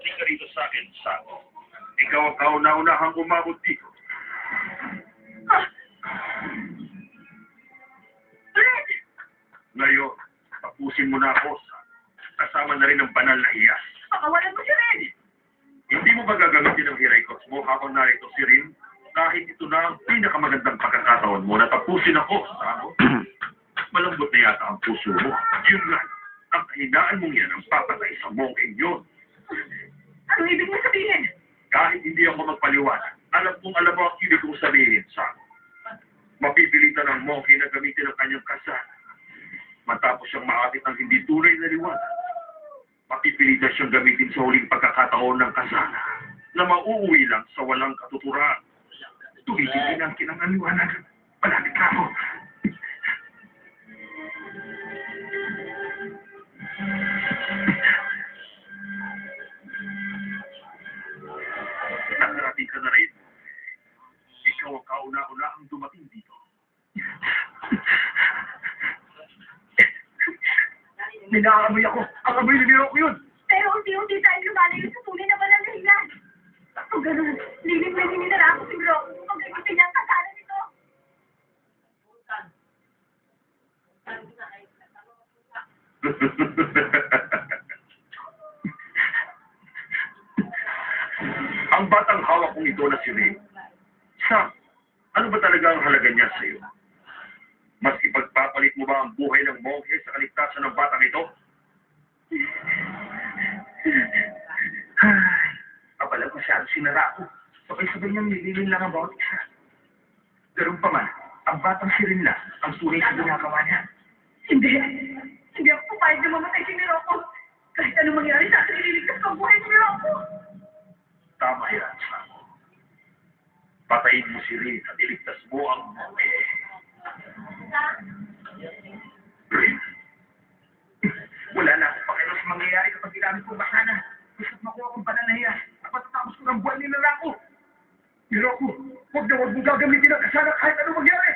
Dumating ka rito sa akin, Sako. Ikaw ang kauna-unahang umabot dito. Ah! Red! Ngayon, tapusin mo na ako sa kasama na rin ng banal na hiyas. Pakawalan mo si Red! Hindi mo ba gagamitin ang Hiraikos mo habang narito si Rin? Kahit ito na ang pinakamagandang pagkakataon mo na tapusin ako, Sako. Malambot na yata ang puso mo. Yun lang. Ang kahinaan mong yan ang papatay sa mongking yun. Anong ibig mo sabihin? Kahit hindi ako magpaliwanag, alam mo ang ibig kong sabihin, Sako. Mapipilitan ng monkey na gamitin ang kanyang kasana. Matapos siyang maakit ng hindi tunay na liwanag, mapipilitan siyang gamitin sa huling pagkakataon ng kasana na mauuwi lang sa walang katuturan. Tumitigil ang kinangan liwanag. Palapit ka ako. Nakarating ka na rin. Ikaw ang kauna-una ang dumating dito. Ninaamoy ako. Ang amoy niliro ko yun. Pero unti-unti tayo lumalayo sa tunay na banal na hilan. Kung ganun, lilim na hininara ako siguro kung gusto niya ang kasala nito. Ang batang hawak kong ito na si Ray. Sam, ano ba talaga ang halaga niya sa iyo? Mas ipagpapalit mo ba ang buhay ng monghe sa kaligtasan ng batang ito? Ay, kapala masyado sinara ako. Sabay-sabay niyang nililin lang ang bawat isa. Ganun pa man, ang batang si Rin lang ang tunay sa ginagawa niya. Hindi. Hindi ako papayag na mamatay si Miroko. Kahit anong mangyari sa akin, ililigtas ko ang buhay ni Miroko. Tama yan, Sam. Patayin mo si Rin at iligtas mo ang monghe. Rin. Wala na akong pakialam sa mangyayari kapag ginamit ko bakana. Gusto't makuha kong banal na hiya. Dapat tapos ko ng buwan nila ako. Pero ako, huwag na huwag mong gagamitin ang kasana kahit ano mangyari.